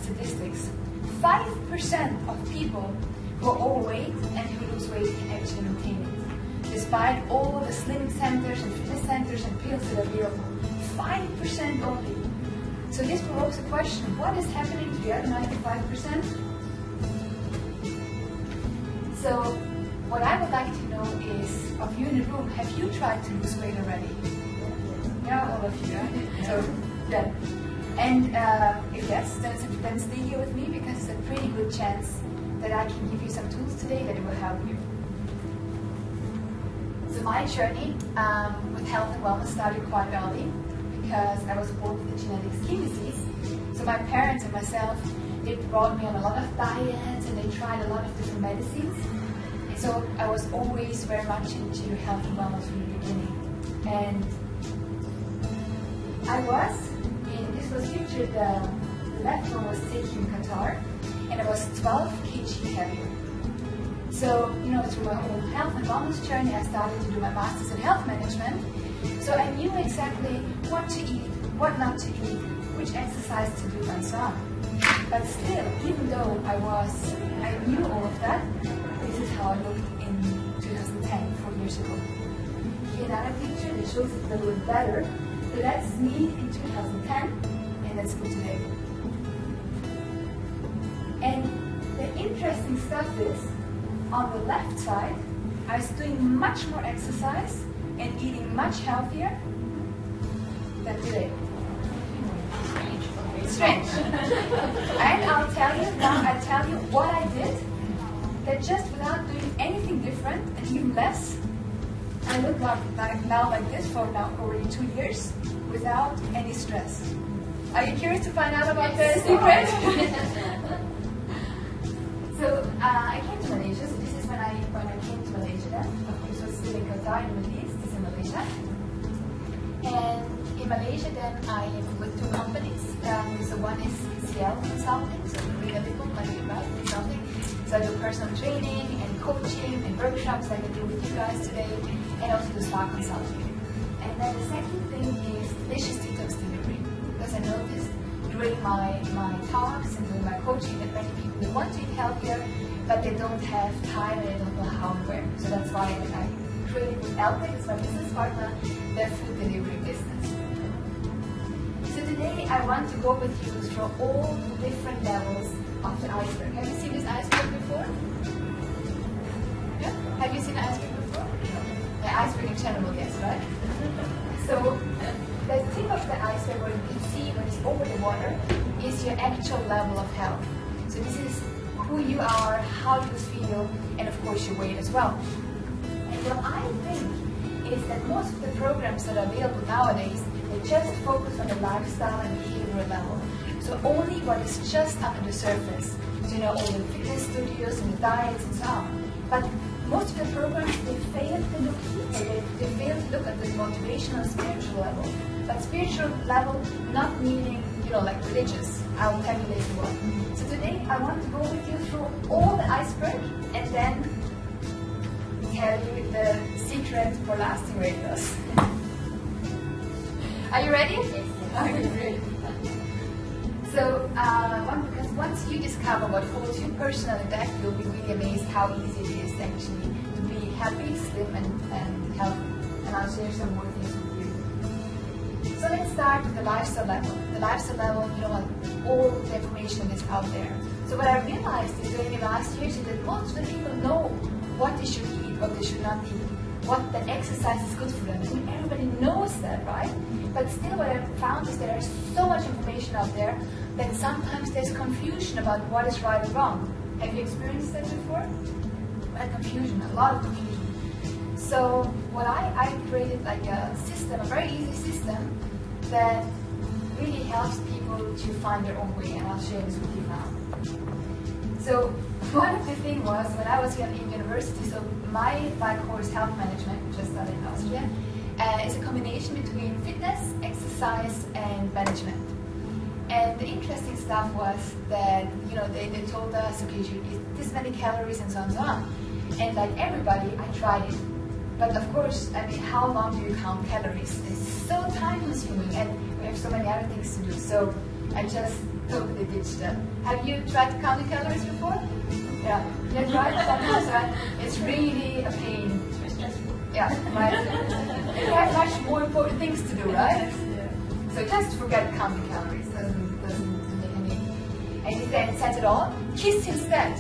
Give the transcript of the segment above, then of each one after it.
statistics. 5% of people who are overweight and who lose weight can actually maintain it. Despite all the slimming centers and fitness centers and pills that are available, 5% only. So this provokes a question, what is happening to the other 95%? So what I would like to know is, of you in the room, have you tried to lose weight already? Yeah, all of you, right? So, yeah. And if yes, then stay here with me, because it's a pretty good chance that I can give you some tools today that will help you. So my journey with health and wellness started quite early, because I was born with a genetic skin disease. So my parents and myself, they brought me on a lot of diets and they tried a lot of different medicines. And so I was always very much into health and wellness from the beginning. And I was, this was pictured, the left one was taken in Qatar, and I was 12 kg heavier. So, through my whole health and wellness journey, I started to do my master's in health management. So I knew exactly what to eat, what not to eat, which exercise to do, and so on. But still, even though I knew all of that, this is how I looked in 2010, 4 years ago. Here another picture that shows it a little bit better. So that's me in 2010, and that's me today. And the interesting stuff is, on the left side, I was doing much more exercise and eating much healthier than today. Strange. And I'll tell you what I did, that just without doing anything different and even less, I look now like this for now already 2 years without any stress. Are you curious to find out about the secret? So I came to Malaysia. So this is when I came to Malaysia. Then, of course, I was still in Qatar in the Middle East. This is in Malaysia. And in Malaysia, then I am with 2 companies. So one is CL Consulting, so read a little about consulting. So I do personal training and coaching and workshops like I do with you guys today, and also do spa consulting. And then the second thing is delicious detox delivery, because I noticed during my talks and during my coaching that many people, they want to eat healthier, but they don't have time and they don't know how and where. So that's why I created with Eltec as my business partner, their food delivery business. So today I want to go with you through all the different levels of the iceberg. Have you seen this iceberg before? Yeah? Have you seen an iceberg before? The iceberg in general, yes, right? So the tip of the iceberg, what you can see when it's over the water, is your actual level of health. So this is who you are, how you feel, and of course your weight as well. And what I think is that most of the programs that are available nowadays, they just focus on the lifestyle and behavioral level. So only what is just under the surface. So all the fitness studios and the diets and so on. But most of the programs, they fail to look deeper. They fail to look at the motivational, spiritual level. But spiritual level, not meaning, like religious. I will tell you later what. So today, I want to go with you through all the iceberg and then tell you the secret for lasting weight loss. Are you ready? Yes. Are you ready? So, because once you discover what holds you personally back, you'll be really amazed how easy it is actually to be happy, slim, and healthy. And I'll share some more things with you. So let's start with the lifestyle level. The lifestyle level, all the information is out there. So what I realized is during the last years is that most of the people know what they should eat, what they should not eat, what the exercise is good for them. I mean, everybody knows that, right? But still what I found is there is so much information out there that sometimes there's confusion about what is right or wrong. Have you experienced that before? Confusion, a lot of confusion. So what I created like a system, a very easy system that really helps people to find their own way, and I'll share this with you now. So one of the things was when I was in university, so my course health management, which I studied in Austria, is a combination between fitness, exercise, and management. And the interesting stuff was that, they told us, okay, you eat this many calories and so on and so on. And like everybody, I tried it. But of course, I mean, how long do you count calories? It's so time consuming and we have so many other things to do. So I just totally ditched that. Have you tried to count the calories before? Yeah, that's right. Sometimes it's really a pain. It's stressful. Yeah, right. You have much more important things to do, right? So just forget counting calories. Doesn't make any sense at all. Kiss instead.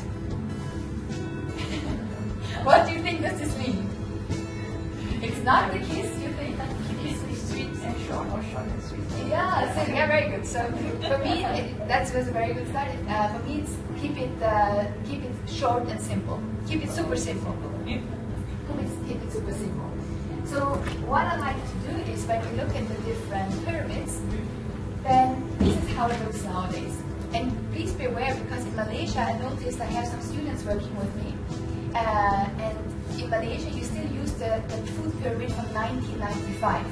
What do you think does this mean? It's not the kiss, you think? Kiss is sweet and short, or short and sweet. Yeah, so, yeah, very good. So for me, that was a very good start. For me, it's keep it short and simple. Keep it super simple. Keep it super simple. So what I like to do is when we look at the different pyramids, then this is how it looks nowadays. And please be aware, because in Malaysia I noticed I have some students working with me, and in Malaysia you still use the food pyramid from 1995.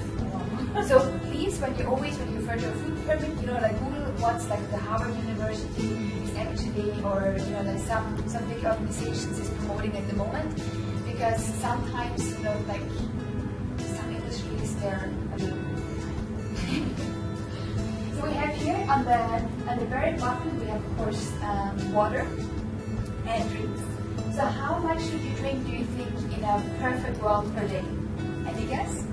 So please, when you refer to a food pyramid, like Google what's like the Harvard University is actually, or like some big organizations is promoting at the moment, because sometimes like some industries they're a little. So we have here on the very bottom we have of course water and drinks. So how much should you drink, do you think, in a perfect world per day? Any guess?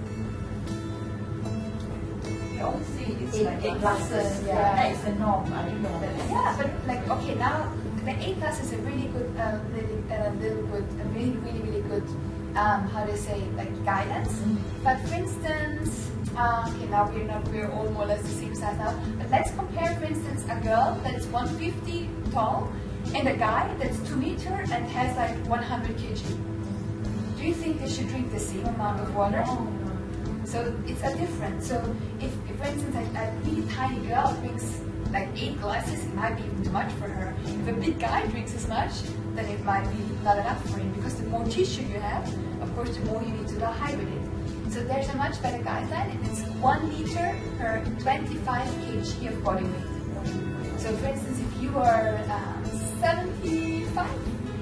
You always see it's like 8 glasses. glasses. Yeah. That is the norm. I don't know. Yeah, but like okay, now the 8 glasses is a really good, really good, how do you say, like guidance. But for instance, okay, now we're all more or less the same size now. But let's compare, for instance, a girl that's 150 tall and a guy that's 2 meters and has like 100 kg. Do you think they should drink the same amount of water? No. So it's a difference. So if for instance a really tiny girl drinks like 8 glasses, it might be even too much for her. If a big guy drinks as much, then it might be not enough for him, because the more tissue you have, of course, the more you need to hydrate it. So there's a much better guideline, and it's 1 liter per 25 kg of body weight. So for instance, if you are 75,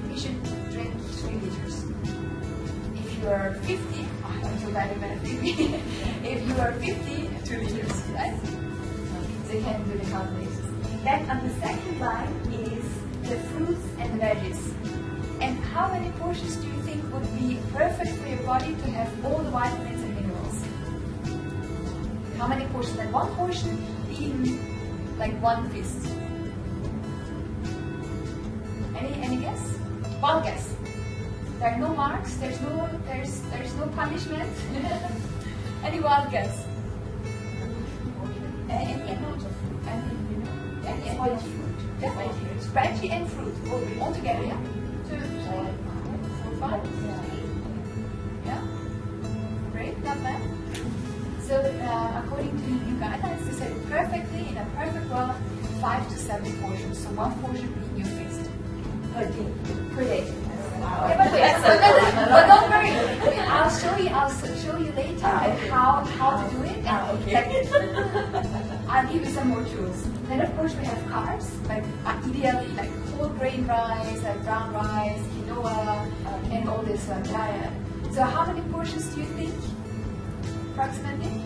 you should drink 3 liters. If you are 50, I'm so bad at if you are 50, 2 liters, right? So you can do the calculations. Then on the second line is the fruits and veggies. And how many portions do you think would be perfect for your body to have all the vitamins and minerals? How many portions? Like 1 portion being like 1 fist. Any guess? One guess. There are no marks. There's no punishment. Any wild guess? Any amount of fruit. Any amount of fruit. Definitely. Veggie and fruit. All together, yeah? 2, 3, 4, 5. Yeah. Great, not bad. So according to the new guidelines, they said perfectly in a perfect world 5 to 7 portions. So 1 portion being your fist. Per day. Wow. Yeah, but don't worry. I'll show you later how to do it. Okay. I'll give you some more tools. Then of course we have carbs, like ideally like whole grain rice, like brown rice, quinoa, and all this diet. So how many portions do you think, approximately?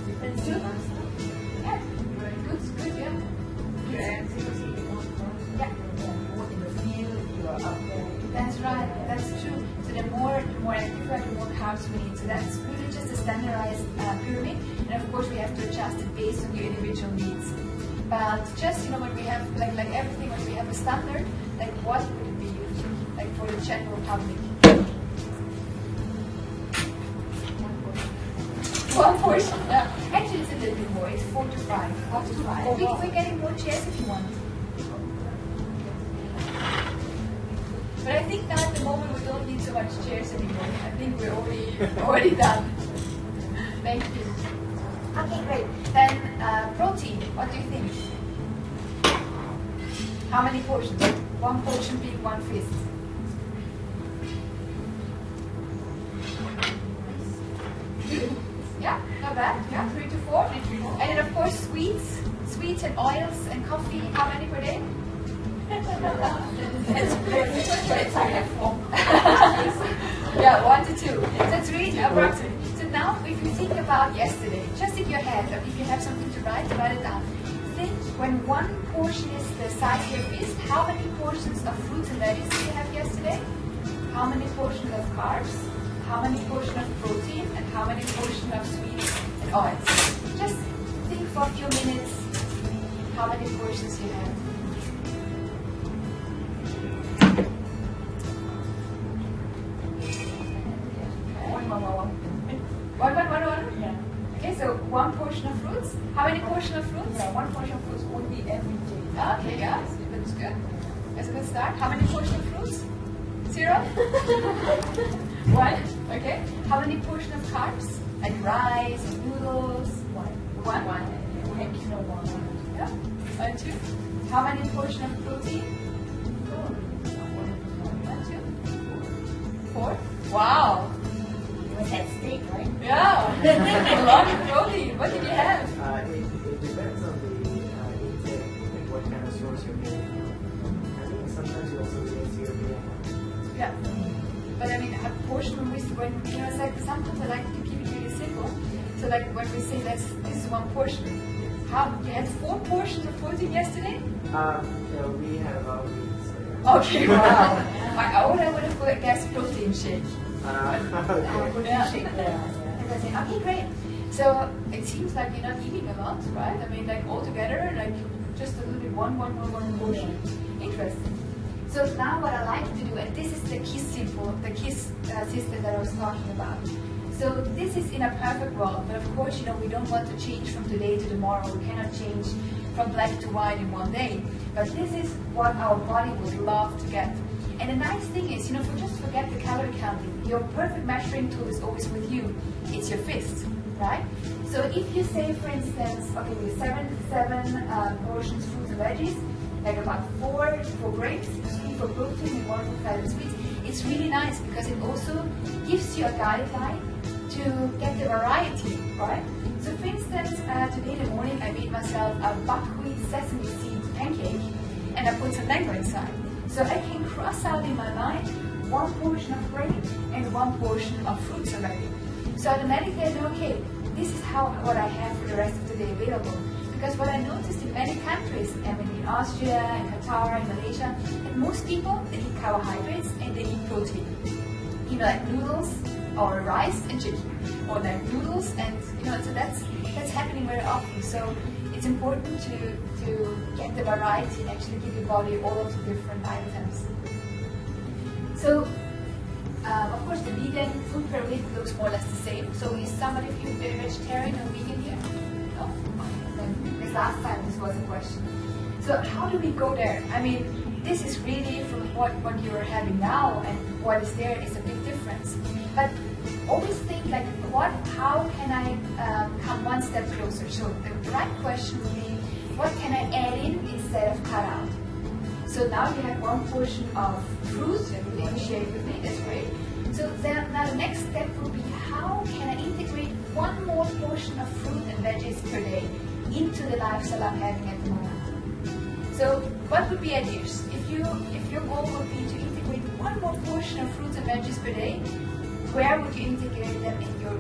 Depends. 2? Yeah. Good, yeah. Yeah. That's right, that's true. So the more active you are, the more carbs we need. So that's really just a standardized pyramid. And of course we have to adjust it based on your individual needs. But just, when we have, like everything, when we have a standard, like what would it be, you think, like for the general public? 1 portion. Yeah. Actually it's a little bit more, it's 4 to 5. 4 to 5. We're getting more chairs if you want. But I think now at the moment we don't need so much chairs anymore. I think we're already done. Thank you. Okay, great. Then protein, what do you think? How many portions? 1 portion being 1 fist. Yeah, not bad. Yeah, 3 to 4. And then of course sweets and oils and coffee. How many per day? Yeah, 1 to 2. So it's really approximate. So now, if you think about yesterday, just in your head, or if you have something to write it down. Think when one portion is the size of your fist, how many portions of fruits and veggies did you have yesterday? How many portions of carbs? How many portions of protein? And how many portions of sweets and oils? Just think for a few minutes how many portions you have. One. Yeah. Okay, so one portion of fruits. How many portions of fruits? Yeah, one portion of fruits only every day. Okay, guys, that's good. That's a good start. How many portions of fruits? 0? 1. Okay. How many portions of carbs? Like rice and noodles? 1. Yeah. And 2. How many portions of protein? 1, 2. 4. Wow. You must have steak, right? Yeah. A lot of protein. What did you have? It depends on the intake, like what kind of source you're getting from. I think sometimes you also get your BMI. Yeah. But I mean, a portion when it's like sometimes I like to keep it really simple. So like when we say this is one portion. How you had 4 portions of protein yesterday? Yeah, we had a lot of meat. So yeah. Okay, wow. I would have guessed protein shake. Okay. Yeah. Okay, great. So it seems like you're not eating a lot, right? I mean, like altogether, like just a little bit one portion. Interesting. So now what I like to do, and this is the KISS system that I was talking about. So this is in a perfect world, but of course, we don't want to change from today to tomorrow. We cannot change from black to white in one day. But this is what our body would love to get. And the nice thing is, just forget the calorie counting. Your perfect measuring tool is always with you. It's your fist, right? So if you say, for instance, okay, with seven portions fruits and veggies, like about 4 for grapes, 3 for protein, and 1 for fat and sweets, it's really nice because it also gives you a guideline to get the variety, right? So for instance, today in the morning I made myself a buckwheat sesame seed pancake and I put some mango inside. So I can cross out in my mind 1 portion of grain and 1 portion of fruits already. So automatically I know, okay, this is what I have for the rest of the day available. Because what I noticed in many countries, I mean in Austria, in Qatar, in Malaysia, that most people, they eat carbohydrates and they eat protein. Like noodles or rice and chicken. Or like noodles and, so that's happening very often. So it's important to get the variety and actually give your body all of the different items. So, of course, the vegan food pyramid looks more or less the same. So is somebody of you vegetarian or vegan here? No? Then this last time this was a question. So how do we go there? I mean, this is really from what you are having now and what is there is a big difference. But always think like, how can I come one step closer? So the right question would be, what can I add in instead of cut out? So now you have 1 portion of fruit, and you share with me, that's great. So then now the next step would be, how can I integrate 1 more portion of fruit and veggies per day into the lifestyle I'm having at the moment? So what would be ideas? If your goal would be to integrate 1 more portion of fruits and veggies per day, where would you integrate them in your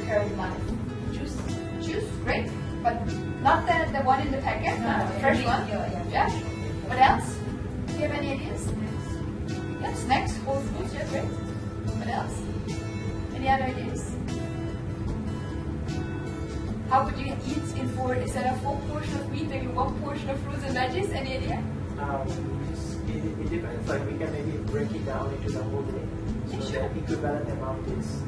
current life? Juice, great, but not the one in the packet, the fresh one. Yeah. What else? Do you have any ideas? Yeah, snacks, whole foods, yeah, great. What else? Any other ideas? How would you eat instead of 1 portion of meat, maybe 1 portion of fruits and veggies? Any idea? It depends. Like we can maybe break it down into the whole day. Yeah, So sure. the equivalent amount is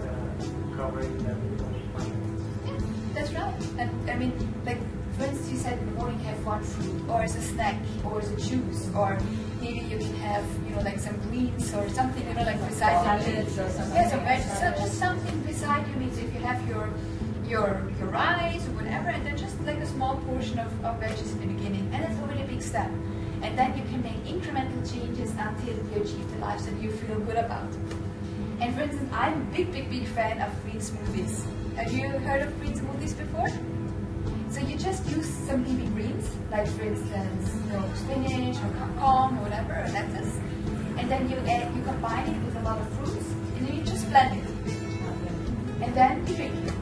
covering the minimum requirement. Yeah, that's right. And I mean, like for instance, you said in the morning have 1 fruit, or as a snack, or as a juice, or maybe you can have, like some greens or something, like beside your meat. Salads or something. Yeah, some veggies. So just something beside your meat. So if you have your rice or whatever, and then just like a small portion of veggies in the beginning, and that's already a big step. And then you can make incremental changes until you achieve the lifestyle you feel good about. And for instance, I'm a big fan of green smoothies. Have you heard of green smoothies before? So you just use some leafy greens, like for instance, spinach or kangkong or whatever, or lettuce, and then you combine it with a lot of fruits, and then you just blend it, and then you drink it.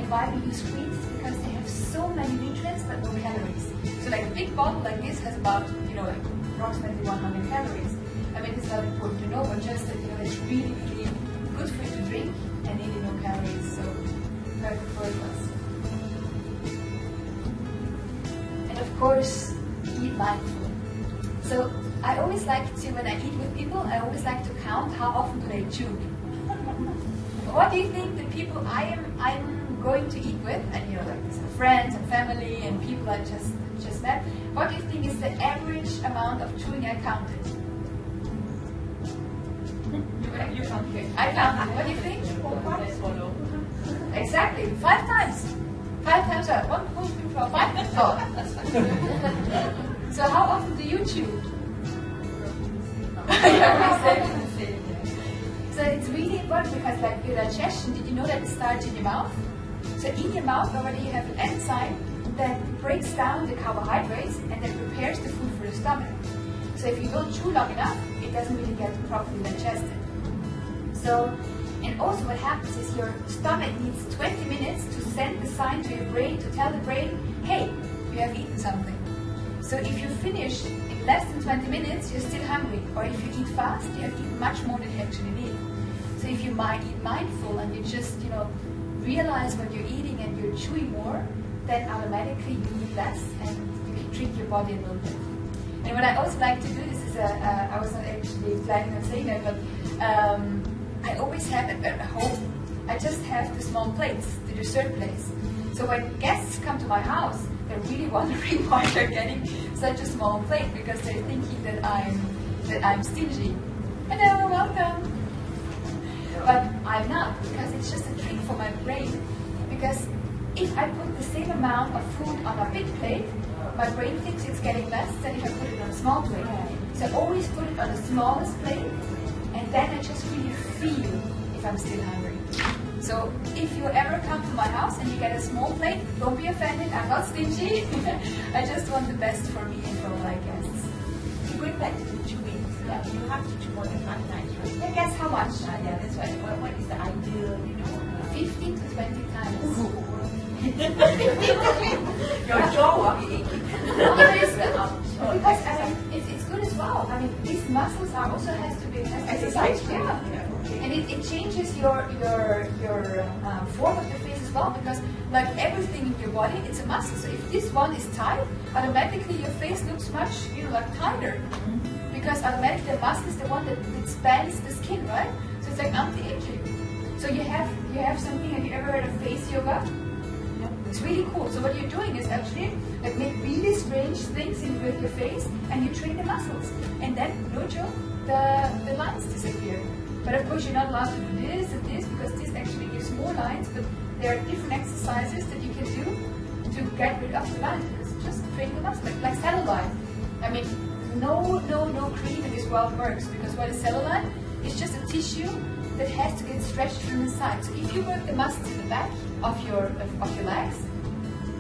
why we use sweets is because they have so many nutrients but no calories. So like a big bottle like this has about, like approximately 100 calories. I mean, it's not important to know, but just that, it's really, really good for you to drink and nearly no calories. So perfect for us. And of course, eat mindful. So I always like to, when I eat with people, I always like to count how often do they chew. What do you think the people I'm going to eat with, and like friends and family and people I just met, what do you think is the average amount of chewing I counted? You counted. I counted. What do you think? Exactly. 5 times. 5 times. 1, 2, 3, 4, 5. So how often do you chew? So it's really important because like your digestion, did you know that it starts in your mouth? So in your mouth already you have an enzyme that breaks down the carbohydrates and that prepares the food for the stomach. So if you don't chew long enough, it doesn't really get properly digested. So, and also what happens is your stomach needs 20 minutes to send the sign to your brain to tell the brain, hey, you have eaten something. So if you finish in less than 20 minutes, you're still hungry. Or if you eat fast, you have eaten much more than you actually need. So if you eat mindful and you just, realize what you're eating and you're chewing more, then automatically you eat less and you can trick your body a little bit. And what I also like to do, this is I was not actually planning on saying that, but I always have it at home. I just have the small plates, the dessert plates. So when guests come to my house, they're really wondering why they're getting such a small plate because they're thinking that I'm stingy. Hello, welcome. But I'm not, because it's just a trick for my brain. Because if I put the same amount of food on a big plate, my brain thinks it's getting less than if I put it on a small plate. So I always put it on the smallest plate, and then I just really feel if I'm still hungry. So if you ever come to my house and you get a small plate, don't be offended, I'm not stingy. I just want the best for me and for my guests. Going back to the chewing, you have to chew more than 5 times, right? Yeah, guess how much? Yeah, that's right. What is the ideal, 15 to 20 times. Your jaw will be aching. Because I mean, it's good as well. I mean, these muscles are also has to be exercised. Yeah. And it changes your form of the face as well, because like everything in your body, it's a muscle. So if this one is tight, automatically your face looks much, like tighter. Because automatically the muscle is the one that expands the skin, right? So it's like anti-aging. So you have something. Have you ever heard of face yoga? It's really cool. So what you're doing is actually like make really strange things with your face, and you train the muscles, and then no joke, the lines disappear. But of course, you're not allowed to do this and this because this actually gives more lines. But there are different exercises that you can do to get rid of the lines. Because just train the muscle, like cellulite. I mean, no cream in this world works, because what is cellulite? It's just a tissue that has to get stretched from the side. So if you work the muscles in the back of your legs,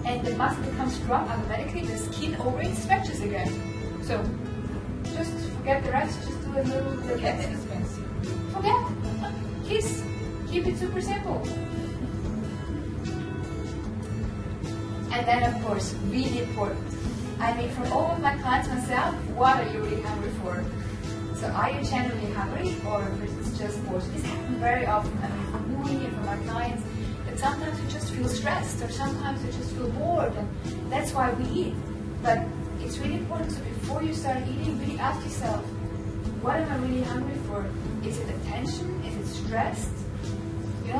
and the muscle becomes strong, automatically the skin over it stretches again. So just forget the rest. Just do a little bit. Forget. Kiss. Keep it super simple. And then, of course, really important. I mean, for all of my clients myself, what are you really hungry for? So are you generally hungry, or is it just forced? This happens very often. I mean, for me and for my clients, that sometimes you just feel stressed, or sometimes you just feel bored, and that's why we eat. But it's really important. So before you start eating, really ask yourself, what am I really hungry for? Is it attention? Is it stressed? Do I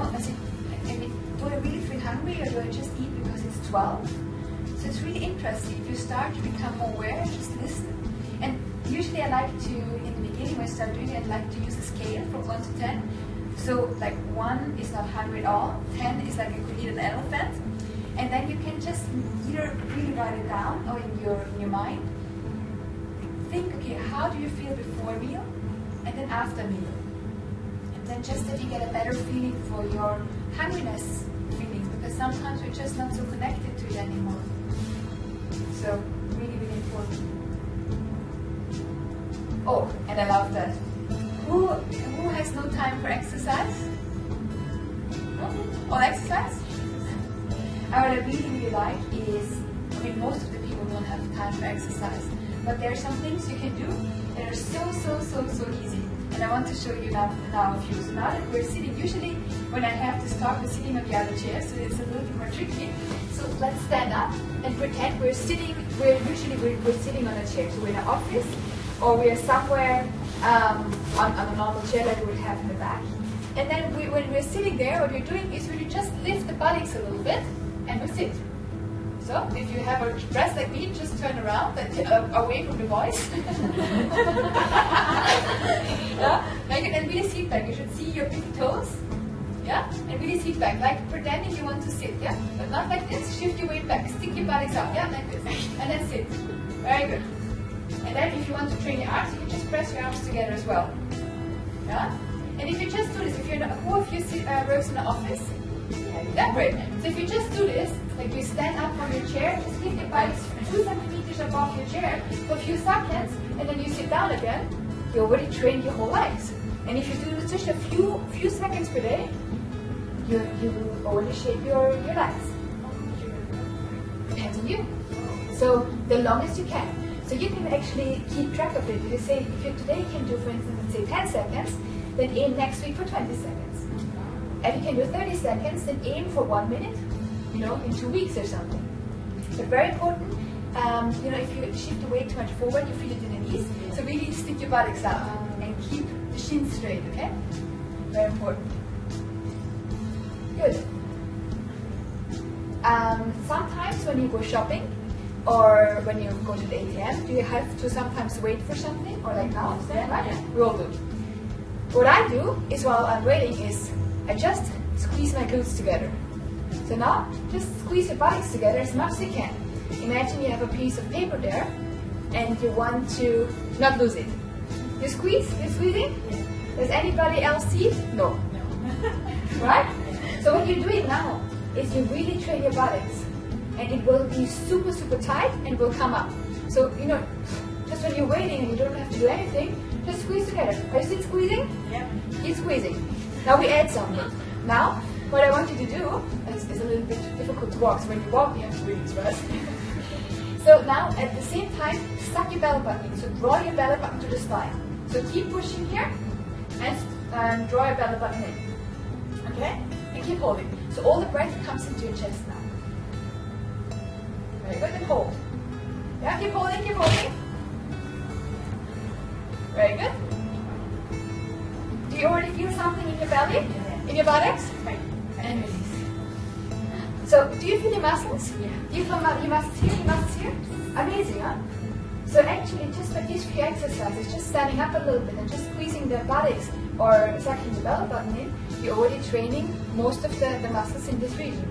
really feel hungry, or do I just eat because it's 12? So it's really interesting. If you start to become more aware, just listen. And usually I like to, in the beginning when I start doing it, I like to use a scale from 1 to 10. So like 1 is not hungry at all, 10 is like you could eat an elephant. And then you can just either really write it down or in your mind. Think, okay, how do you feel before a meal and then after a meal? And then just that you get a better feeling for your hungriness feelings, because sometimes we're just not so connected to it anymore. So really, really important. Oh, and I love that. Who has no time for exercise? All exercise? And what I really like is, I mean, most of the people don't have time to exercise, but there are some things you can do that are so easy. And I want to show you now a few. So now that we're sitting, usually when I have to start, we're sitting on the other chair, so it's a little bit more tricky. So let's stand up and pretend we're sitting, we're sitting on a chair. So we're in an office, or we're somewhere on a normal chair like we would have in the back. And then when we're sitting there, what we're doing is we just lift the buttocks a little bit, and we sit. So if you have a dress like me, just turn around and away from the voice. Yeah? And really sit back. You should see your big toes. Yeah? And really sit back, like pretending you want to sit. Yeah? But not like this. Shift your weight back. Stick your buttocks out. Yeah? Like this. And then sit. Very good. And then if you want to train your arms, you can just press your arms together as well. Yeah? And if you just do this, if you're who of you works in the office? Yeah, great. So if you just do this, like you stand up from your chair, just lift your buttocks 2 centimeters above your chair for a few seconds, and then you sit down again, you already trained your whole legs. And if you do this just a few seconds per day, you will already shape your legs. Depends on you. So the longest you can. So you can actually keep track of it. You say, if you today can do, for instance, let's say 10 seconds, then aim next week for 20 seconds. If you can do 30 seconds, then aim for 1 minute, you know, in 2 weeks or something. But very important, you know, if you shift the weight too much forward, you feel it in the knees. So really stick your buttocks out and keep the shins straight, okay? Very important. Good. Sometimes when you go shopping, or when you go to the ATM, do you have to sometimes wait for something? Or like now, right? We all do. What I do is while I'm waiting is I just squeeze my glutes together. So now, just squeeze your buttocks together as much as you can. Imagine you have a piece of paper there, and you want to not lose it. You squeeze? You're squeezing? Does anybody else see it? No. Right? So what you're doing now is you really train your buttocks. And it will be super tight and will come up. So, you know, just when you're waiting and you don't have to do anything, just squeeze together. Are you still squeezing? Yeah. Keep squeezing. Now we add something. Now, what I want you to do, is a little bit difficult to walk, so when you walk, you have to breathe first. So now, at the same time, suck your belly button in. So draw your belly button to the spine. So keep pushing here, and draw your belly button in. Okay? And keep holding. So all the breath comes into your chest now. Very good, and hold. Yeah, keep holding, keep holding. Very good. Do you already feel something in your belly? In your buttocks? Right. And release. So, do you feel your muscles? Yeah. Do you feel your muscles here, your muscles here? Amazing, huh? So actually, just by these few exercises, just standing up a little bit and just squeezing the buttocks or sucking the belly button in, you're already training most of the muscles in this region.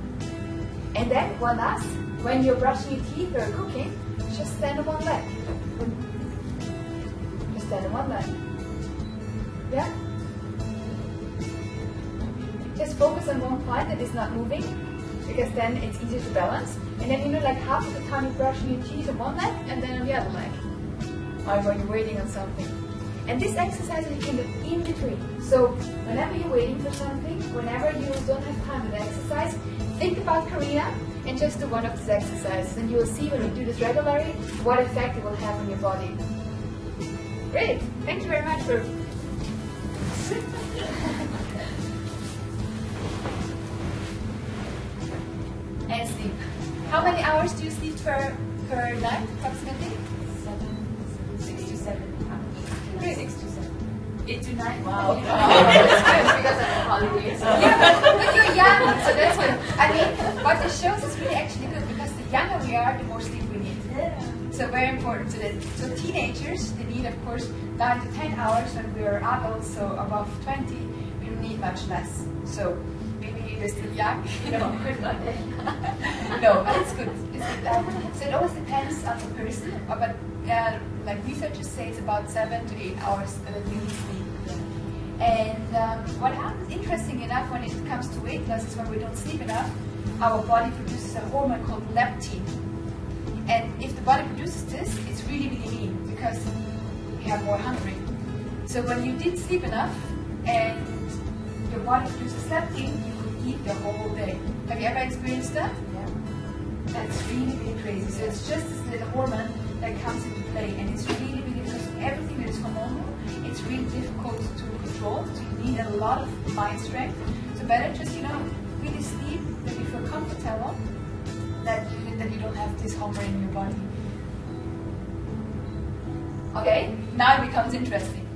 And then, one last, when you're brushing your teeth or cooking, just stand on one leg. Just stand on one leg. Yeah? Just focus on one part that is not moving, because then it's easier to balance. And then, you know, like half of the time you're brushing your teeth on one leg and then on the other leg. Or when you're waiting on something. And this exercise you can do in between. So whenever you're waiting for something, whenever you don't have time for the exercise, think about Karina and just do one of these exercises. And you will see when you do this regularly what effect it will have on your body. Great! Thank you very much for... And sleep. How many hours do you sleep per night, approximately? 6 to 7. 6 to 7. 8 to 9. Wow. That's good because of the holidays. Yeah, but you're young, so that's good. I mean, what this shows is really actually good because the younger we are, the more sleep we need. So very important. So teenagers, they need, of course, 9 to 10 hours. When we are adults, so above 20, we need much less. So we're still young, no, we're not that young. No, but it's good. It's good. So it always depends on the person, but like researchers say it's about 7 to 8 hours that we need sleep. And what happens, interesting enough, when it comes to weight loss is when we don't sleep enough, our body produces a hormone called leptin. And if the body produces this, it's really mean because we have more hungry. So when you did sleep enough and your body produces leptin, you eat the whole day. Have you ever experienced that? Yeah. That's really, really crazy. So it's just the hormone that comes into play, and it's really, really, because everything that is hormonal, it's really difficult to control. So you need a lot of mind strength. So better just, really sleep, that you feel comfortable, that you don't have this hormone in your body. Okay, now it becomes interesting.